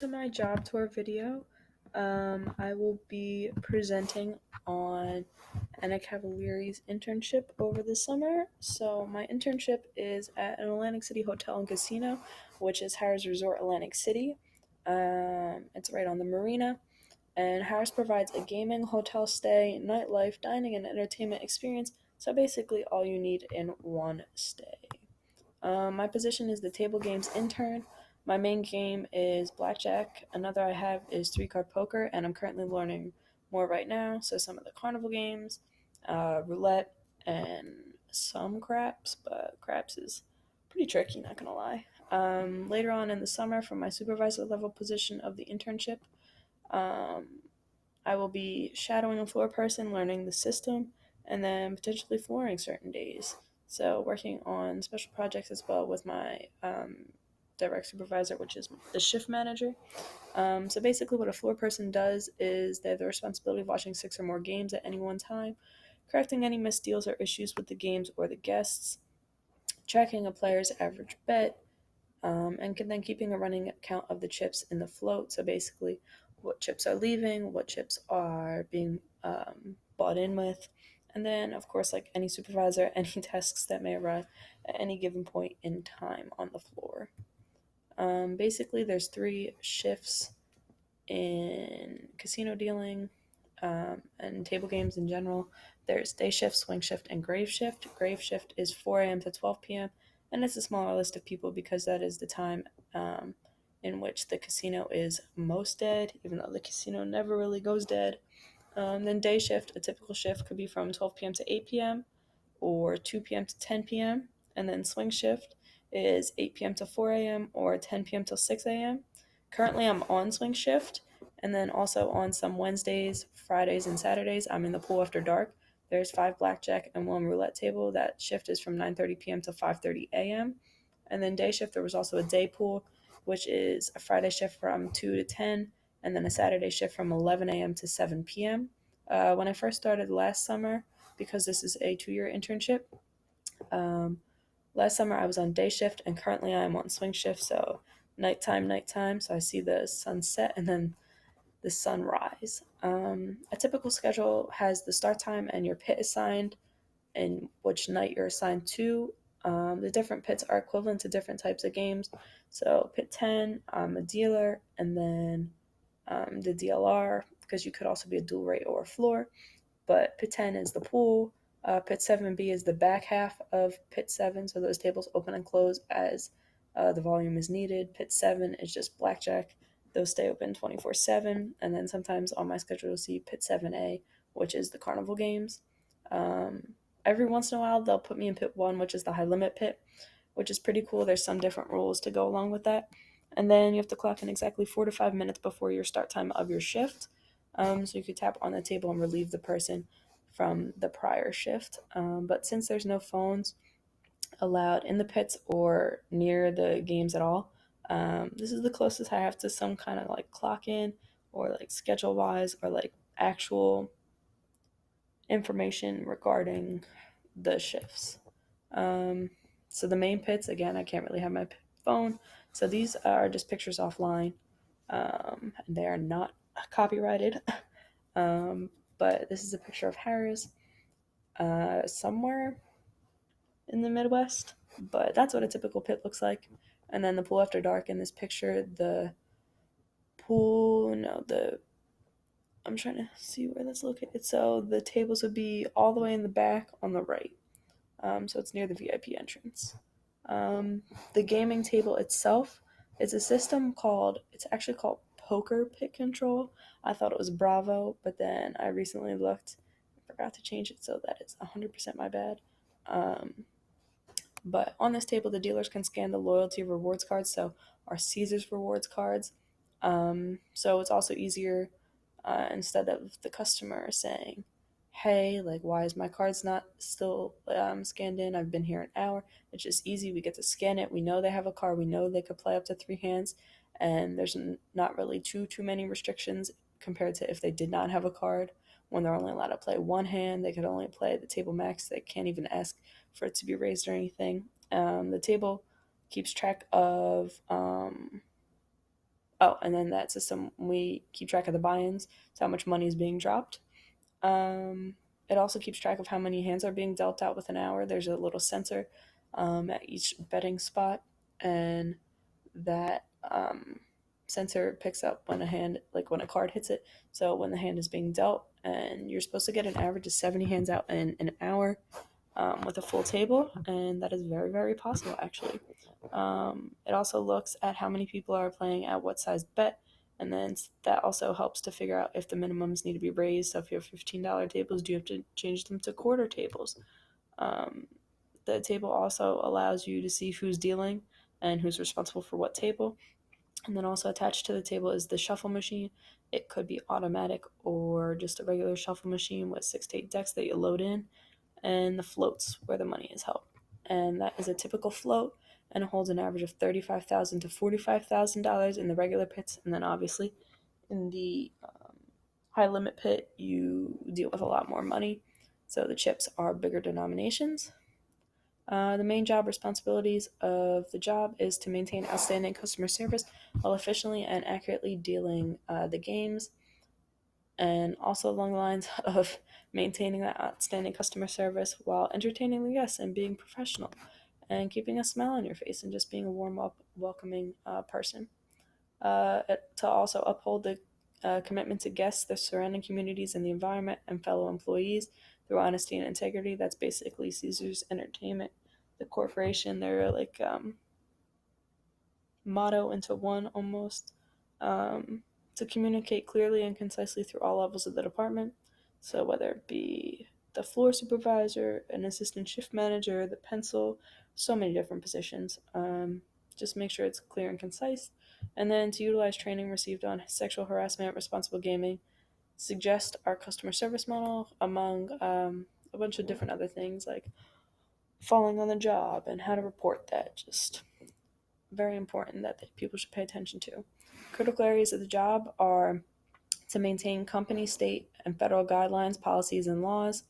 To my job tour video, I will be presenting on Anna Cavalieri's internship over the summer. So my internship is at an Atlantic City hotel and casino, which is Harrah's Resort Atlantic City. It's right on the marina, and Harrah's provides a gaming, hotel stay, nightlife, dining, and entertainment experience. So basically, all you need in one stay. My position is the table games intern. My main game is blackjack. Another I have is three card poker, and I'm currently learning more right now. So some of the carnival games, roulette, and some craps, but craps is pretty tricky, not gonna lie. Later on in the summer, for my supervisor level position of the internship, um, I will be shadowing a floor person, learning the system, and then potentially flooring certain days. So, working on special projects as well with my direct supervisor, which is the shift manager. So, basically, what a floor person does is they have the responsibility of watching six or more games at any one time, correcting any missed deals or issues with the games or the guests, tracking a player's average bet, and then keeping a running account of the chips in the float. So basically, what chips are leaving, what chips are being bought in with, and then of course, like any supervisor, any tasks that may arise at any given point in time on the floor. Basically, there's three shifts in casino dealing and table games in general. There's day shift, swing shift, and grave shift. Grave shift is 4 a.m. to 12 p.m., and it's a smaller list of people because that is the time in which the casino is most dead, even though the casino never really goes dead. Then day shift, a typical shift could be from 12 p.m. to 8 p.m. or 2 p.m. to 10 p.m. And then swing shift is 8 p.m. to 4 a.m. or 10 p.m. till 6 a.m. Currently, I'm on swing shift, and then also on some Wednesdays, Fridays, and Saturdays, I'm in the pool after dark. There's 5 blackjack and 1 roulette table. That shift is from 9:30 p.m. to 5:30 a.m. And then day shift, there was also a day pool, which is a Friday shift from 2 to 10, and then a Saturday shift from 11 a.m. to 7 p.m. When I first started last summer, because this is a 2-year internship, um, last summer I was on day shift, and currently I am on swing shift. So nighttime. So I see the sunset and then the sunrise. A typical schedule has the start time and your pit assigned and which night you're assigned to. The different pits are equivalent to different types of games. So pit 10, I'm a dealer, and then the DLR, because you could also be a dual rate or a floor. But pit 10 is the pool. Pit 7B is the back half of pit 7, so those tables open and close as the volume is needed. Pit 7 is just blackjack. Those stay open 24/7. And then sometimes on my schedule, you'll see pit 7A, which is the carnival games. Every once in a while, they'll put me in pit 1, which is the high limit pit, which is pretty cool. There's some different rules to go along with that. And then you have to clock in exactly 4 to 5 minutes before your start time of your shift. So you could tap on the table and relieve the person from the prior shift. But since there's no phones allowed in the pits or near the games at all, this is the closest I have to some kind of like clock in or like schedule wise or like actual information regarding the shifts. Um, so the main pits, again, I can't really have my phone. So these are just pictures offline. And they are not copyrighted. But this is a picture of Harris somewhere in the Midwest. But that's what a typical pit looks like. And then the pool after dark in this picture, the pool, no, the, I'm trying to see where that's located. So the tables would be all the way in the back on the right. So it's near the VIP entrance. The gaming table itself is a system called, it's actually called Poker Pit Control. I thought it was Bravo, but then I recently looked and forgot to change it, so that is 100% my bad. But on this table, the dealers can scan the loyalty rewards cards, so our Caesars rewards cards. So it's also easier instead of the customer saying, hey, like, why is my cards not still scanned in? I've been here an hour. It's just easy. We get to scan it. We know they have a card. We know they could play up to 3 hands. And there's not really too many restrictions compared to if they did not have a card. When they're only allowed to play 1 hand, they could only play the table max. They can't even ask for it to be raised or anything. The table keeps track of Oh, and then that system, we keep track of the buy-ins, so how much money is being dropped. Um, it also keeps track of how many hands are being dealt out with an hour. There's a little sensor at each betting spot, and that sensor picks up when a hand, like when a card hits it. So when the hand is being dealt, and you're supposed to get an average of 70 hands out in an hour with a full table, and that is very, very possible actually. It also looks at how many people are playing at what size bet, and then that also helps to figure out if the minimums need to be raised. So if you have $15 tables, do you have to change them to quarter tables? Um, the table also allows you to see who's dealing and who's responsible for what table. And then also attached to the table is the shuffle machine. It could be automatic or just a regular shuffle machine with 6 to 8 decks that you load in, and the floats where the money is held. And that is a typical float, and it holds an average of $35,000 to $45,000 in the regular pits. And then obviously in the high limit pit, you deal with a lot more money. So the chips are bigger denominations. The main job responsibilities of the job is to maintain outstanding customer service while efficiently and accurately dealing the games, and also along the lines of maintaining that outstanding customer service while entertaining the guests and being professional and keeping a smile on your face and just being a warm, welcoming person. To also uphold the commitment to guests, the surrounding communities, and the environment, and fellow employees through honesty and integrity. That's basically Caesar's Entertainment, the corporation. They're like motto into one almost, um, to communicate clearly and concisely through all levels of the department. So, whether it be the floor supervisor, an assistant shift manager, the pencil, so many different positions. Just make sure it's clear and concise. And then to utilize training received on sexual harassment, responsible gaming, suggest our customer service model, among a bunch of different other things like falling on the job and how to report that. Just very important that people should pay attention to. Critical areas of the job are to maintain company, state, and federal guidelines, policies, and laws.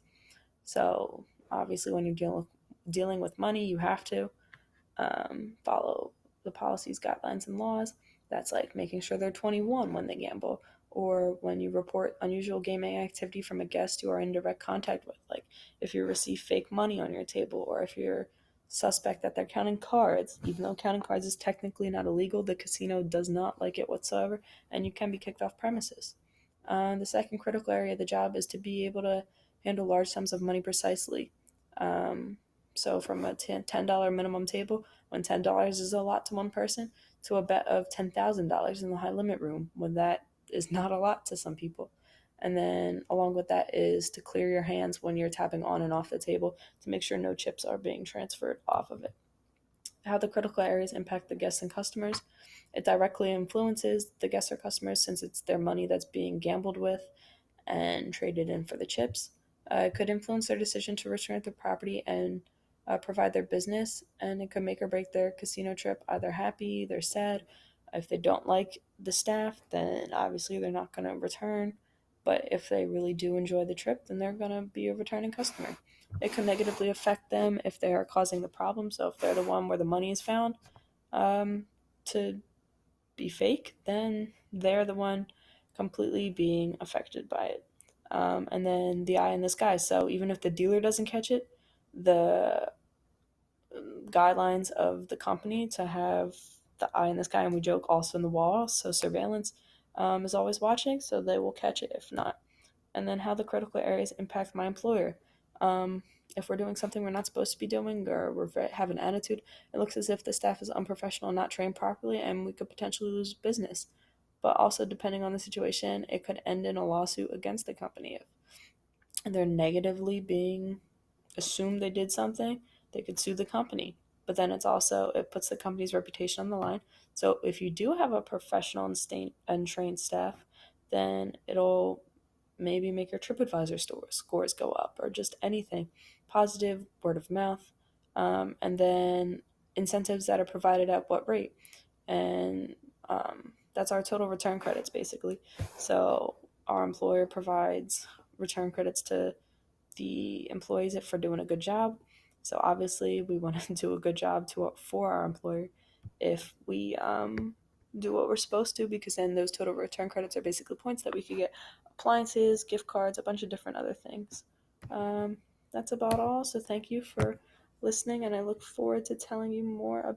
So, obviously, when you're dealing with money, you have to follow the policies, guidelines, and laws. That's like making sure they're 21 when they gamble, or when you report unusual gaming activity from a guest you are in direct contact with, like if you receive fake money on your table, or if you're suspect that they're counting cards. Even though counting cards is technically not illegal, the casino does not like it whatsoever, and you can be kicked off premises. The second critical area of the job is to be able to handle large sums of money precisely. Um, so, from a $10 minimum table, when $10 is a lot to one person, to a bet of $10,000 in the high limit room, when that is not a lot to some people. And then, along with that, is to clear your hands when you're tapping on and off the table to make sure no chips are being transferred off of it. How the critical areas impact the guests and customers. It directly influences the guests or customers since it's their money that's being gambled with and traded in for the chips. It could influence their decision to return to the property and provide their business, and it could make or break their casino trip. Either happy, they're sad. If they don't like the staff, then obviously they're not going to return. But if they really do enjoy the trip, then they're going to be a returning customer. It could negatively affect them if they are causing the problem. So if they're the one where the money is found to be fake, then they're the one completely being affected by it. And then the eye in the sky. So even if the dealer doesn't catch it, the guidelines of the company to have the eye in the sky, and we joke also in the wall. So surveillance is always watching, so they will catch it if not. And then how the critical areas impact my employer. Um, if we're doing something we're not supposed to be doing, or have an attitude, it looks as if the staff is unprofessional and not trained properly, and we could potentially lose business. But also, depending on the situation, it could end in a lawsuit against the company. If they're negatively being assumed they did something, they could sue the company. But then it puts the company's reputation on the line. So if you do have a professional and trained staff, then it'll maybe make your TripAdvisor scores go up, or just anything positive, word of mouth, and then incentives that are provided at what rate, and that's our total return credits basically. So our employer provides return credits to the employees for doing a good job. So obviously we want to do a good job for our employer. If we do what we're supposed to, because then those total return credits are basically points that we could get appliances, gift cards, a bunch of different other things. That's about all. So thank you for listening, and I look forward to telling you more about